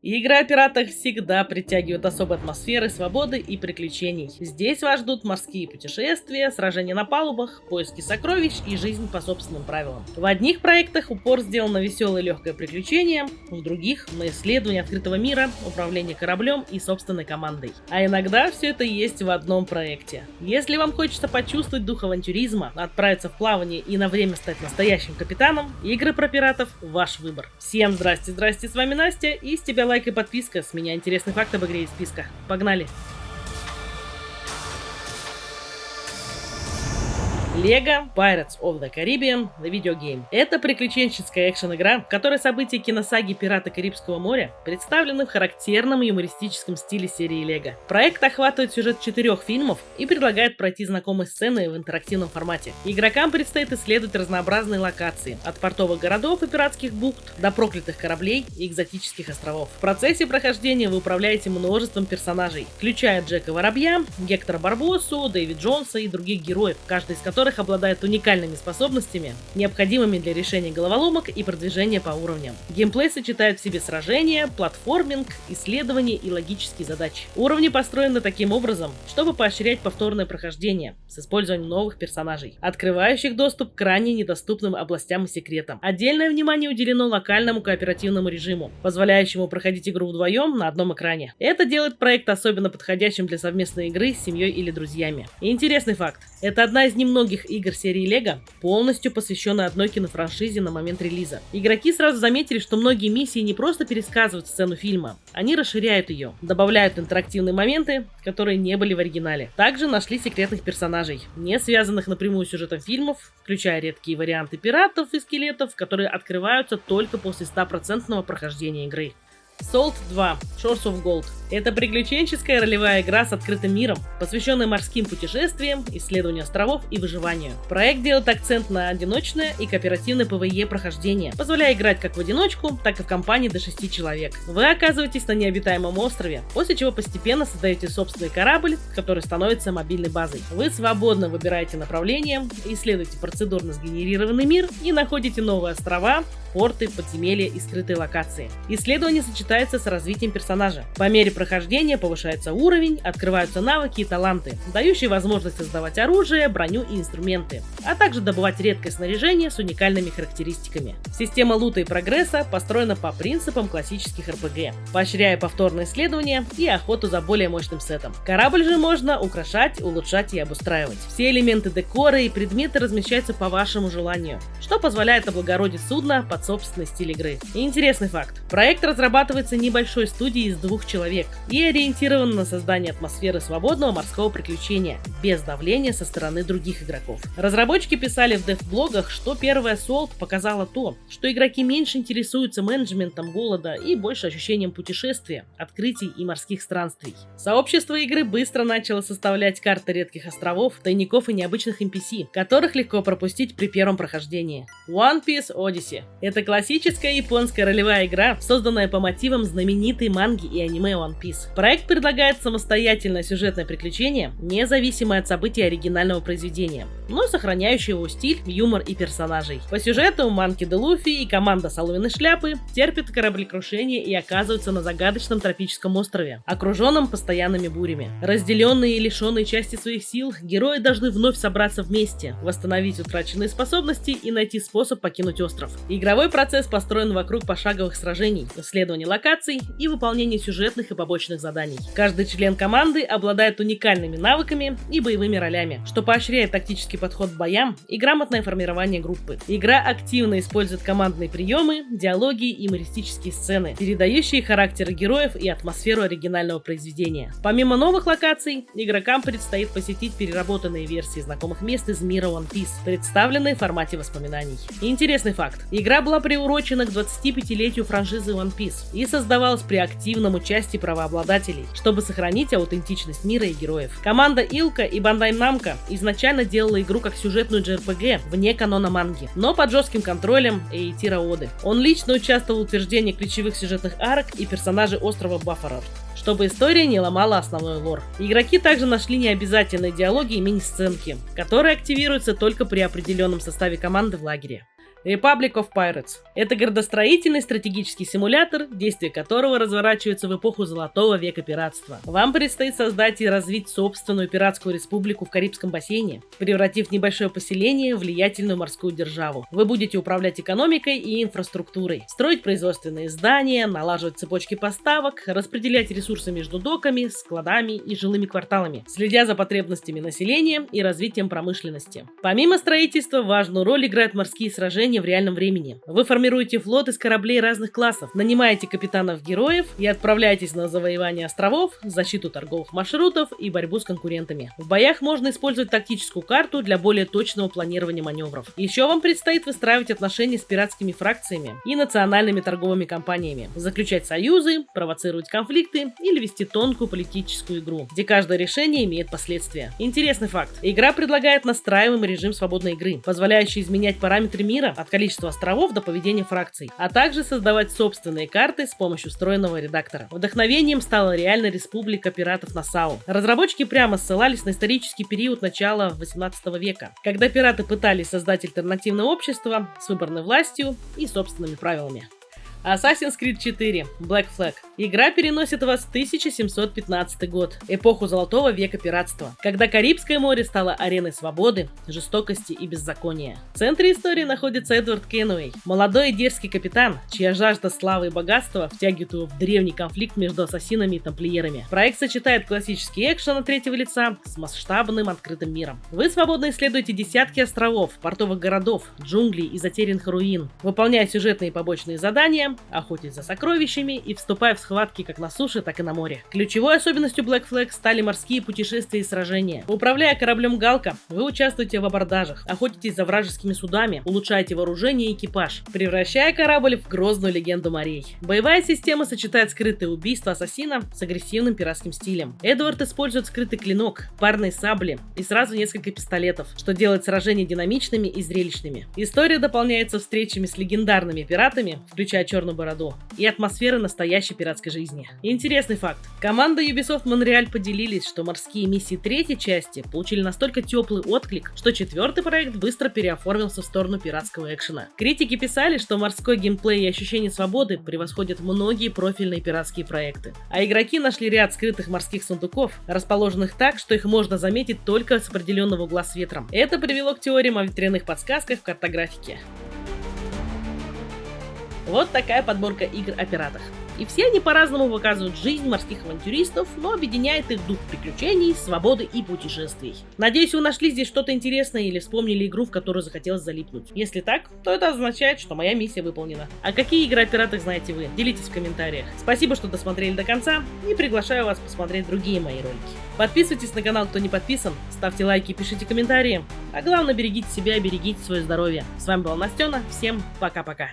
Игры о пиратах всегда притягивают особой атмосферы свободы и приключений. Здесь вас ждут морские путешествия, сражения на палубах, поиски сокровищ и жизнь по собственным правилам. В одних проектах упор сделан на веселое и легкое приключение, в других — на исследование открытого мира, управление кораблем и собственной командой. А иногда все это есть в одном проекте. Если вам хочется почувствовать дух авантюризма, отправиться в плавание и на время стать настоящим капитаном, игры про пиратов — ваш выбор. Всем здрасте, с вами Настя, и с тебя лайк и подписка, с меня интересный факт об игре из списка. Погнали! Lego Pirates of the Caribbean The Video Game. Это приключенческая экшен-игра, в которой события киносаги «Пираты Карибского моря» представлены в характерном юмористическом стиле серии Lego. Проект охватывает сюжет 4 фильмов и предлагает пройти знакомые сцены в интерактивном формате. Игрокам предстоит исследовать разнообразные локации, от портовых городов и пиратских бухт до проклятых кораблей и экзотических островов. В процессе прохождения вы управляете множеством персонажей, включая Джека Воробья, Гектора Барбоссу, Дэви Джонса и других героев, каждый из которых обладает уникальными способностями, необходимыми для решения головоломок и продвижения по уровням. Геймплей сочетает в себе сражения, платформинг, исследования и логические задачи. Уровни построены таким образом, чтобы поощрять повторное прохождение с использованием новых персонажей, открывающих доступ к ранее недоступным областям и секретам. Отдельное внимание уделено локальному кооперативному режиму, позволяющему проходить игру вдвоем на одном экране. Это делает проект особенно подходящим для совместной игры с семьей или друзьями. И интересный факт: это одна из немногих игр серии Lego, полностью посвященная одной кинофраншизе на момент релиза. Игроки сразу заметили, что многие миссии не просто пересказывают сцену фильма, они расширяют ее, добавляют интерактивные моменты, которые не были в оригинале. Также нашли секретных персонажей, не связанных напрямую с сюжетом фильмов, включая редкие варианты пиратов и скелетов, которые открываются только после 100% прохождения игры. Salt 2 Shores of Gold. Это приключенческая ролевая игра с открытым миром, посвященная морским путешествиям, исследованию островов и выживанию. Проект делает акцент на одиночное и кооперативное PvE прохождение, позволяя играть как в одиночку, так и в компании до 6 человек. Вы оказываетесь на необитаемом острове, после чего постепенно создаете собственный корабль, который становится мобильной базой. Вы свободно выбираете направление, исследуете процедурно сгенерированный мир и находите новые острова, порты, подземелья и скрытые локации. Исследование сочетается с развитием персонажа. По мере прохождения повышается уровень, открываются навыки и таланты, дающие возможность создавать оружие, броню и инструменты, а также добывать редкое снаряжение с уникальными характеристиками. Система лута и прогресса построена по принципам классических RPG, поощряя повторное исследование и охоту за более мощным сетом. Корабль же можно украшать, улучшать и обустраивать. Все элементы декора и предметы размещаются по вашему желанию, что позволяет облагородить судно под собственный стиль игры. И интересный факт: проект разрабатывается небольшой студией из 2 человек и ориентирован на создание атмосферы свободного морского приключения, без давления со стороны других игроков. Разработчики писали в дев-блогах, что первая Salt показала то, что игроки меньше интересуются менеджментом голода и больше ощущением путешествия, открытий и морских странствий. Сообщество игры быстро начало составлять карты редких островов, тайников и необычных NPC, которых легко пропустить при первом прохождении. One Piece Odyssey. Это классическая японская ролевая игра, созданная по мотивам знаменитой манги и аниме One Piece. Проект предлагает самостоятельное сюжетное приключение, независимое от событий оригинального произведения, но сохраняющее его стиль, юмор и персонажей. По сюжету Манки де Луфи и команда Соломенной Шляпы терпят кораблекрушение и оказываются на загадочном тропическом острове, окруженном постоянными бурями. Разделенные и лишенные части своих сил, герои должны вновь собраться вместе, восстановить утраченные способности и найти способ покинуть остров. Игровой процесс построен вокруг пошаговых сражений, исследований локаций и выполнения сюжетных и побочных заданий. Каждый член команды обладает уникальными навыками и боевыми ролями, что поощряет тактический подход к боям и грамотное формирование группы. Игра активно использует командные приемы, диалоги и юмористические сцены, передающие характеры героев и атмосферу оригинального произведения. Помимо новых локаций, игрокам предстоит посетить переработанные версии знакомых мест из мира One Piece, представленные в формате воспоминаний. И интересный факт: игра была приурочена к 25-летию франшизы One Piece и создавалась при активном участии правообладателей, чтобы сохранить аутентичность мира и героев. Команда Илка и Bandai Namco изначально делала игру как сюжетную JRPG вне канона манги, но под жестким контролем Эйтиро Оды. Он лично участвовал в утверждении ключевых сюжетных арок и персонажей острова Баффорд, чтобы история не ломала основной лор. Игроки также нашли необязательные диалоги и мини-сценки, которые активируются только при определенном составе команды в лагере. Republic of Pirates. Это градостроительный стратегический симулятор, действие которого разворачивается в эпоху Золотого века пиратства. Вам предстоит создать и развить собственную пиратскую республику в Карибском бассейне, превратив небольшое поселение в влиятельную морскую державу. Вы будете управлять экономикой и инфраструктурой, строить производственные здания, налаживать цепочки поставок, распределять ресурсы между доками, складами и жилыми кварталами, следя за потребностями населения и развитием промышленности. Помимо строительства, важную роль играют морские сражения в реальном времени. Вы формируете флот из кораблей разных классов, нанимаете капитанов-героев и отправляетесь на завоевание островов, защиту торговых маршрутов и борьбу с конкурентами. В боях можно использовать тактическую карту для более точного планирования маневров. Еще вам предстоит выстраивать отношения с пиратскими фракциями и национальными торговыми компаниями, заключать союзы, провоцировать конфликты или вести тонкую политическую игру, где каждое решение имеет последствия. Интересный факт. Игра предлагает настраиваемый режим свободной игры, позволяющий изменять параметры мира от количества островов до поведения фракций, а также создавать собственные карты с помощью встроенного редактора. Вдохновением стала реальная республика пиратов Нассау. Разработчики прямо ссылались на исторический период начала 18 века, когда пираты пытались создать альтернативное общество с выборной властью и собственными правилами. Assassin's Creed 4 Black Flag. Игра переносит вас в 1715 год, эпоху Золотого века пиратства, когда Карибское море стало ареной свободы, жестокости и беззакония. В центре истории находится Эдвард Кенуэй, молодой и дерзкий капитан, чья жажда славы и богатства втягивает его в древний конфликт между ассасинами и тамплиерами. Проект сочетает классический экшен от третьего лица с масштабным открытым миром. Вы свободно исследуете десятки островов, портовых городов, джунглей и затерянных руин, выполняя сюжетные и побочные задания, охотясь за сокровищами и вступая в схватки как на суше, так и на море. Ключевой особенностью Black Flag стали морские путешествия и сражения. Управляя кораблем Галка, вы участвуете в абордажах, охотитесь за вражескими судами, улучшаете вооружение и экипаж, превращая корабль в грозную легенду морей. Боевая система сочетает скрытое убийство ассасина с агрессивным пиратским стилем. Эдвард использует скрытый клинок, парные сабли и сразу несколько пистолетов, что делает сражения динамичными и зрелищными. История дополняется встречами с легендарными пиратами, включая Черную Бороду, и атмосферы настоящей пиратской жизни. Интересный факт. Команда Ubisoft Montreal поделились, что морские миссии третьей части получили настолько теплый отклик, что четвертый проект быстро переоформился в сторону пиратского экшена. Критики писали, что морской геймплей и ощущение свободы превосходят многие профильные пиратские проекты. А игроки нашли ряд скрытых морских сундуков, расположенных так, что их можно заметить только с определенного угла с ветром. Это привело к теориям о ветряных подсказках в картографике. Вот такая подборка игр о пиратах. И все они по-разному показывают жизнь морских авантюристов, но объединяет их дух приключений, свободы и путешествий. Надеюсь, вы нашли здесь что-то интересное или вспомнили игру, в которую захотелось залипнуть. Если так, то это означает, что моя миссия выполнена. А какие игры о пиратах знаете вы? Делитесь в комментариях. Спасибо, что досмотрели до конца, и приглашаю вас посмотреть другие мои ролики. Подписывайтесь на канал, кто не подписан, ставьте лайки и пишите комментарии. А главное, берегите себя и берегите свое здоровье. С вами была Настена, всем пока-пока.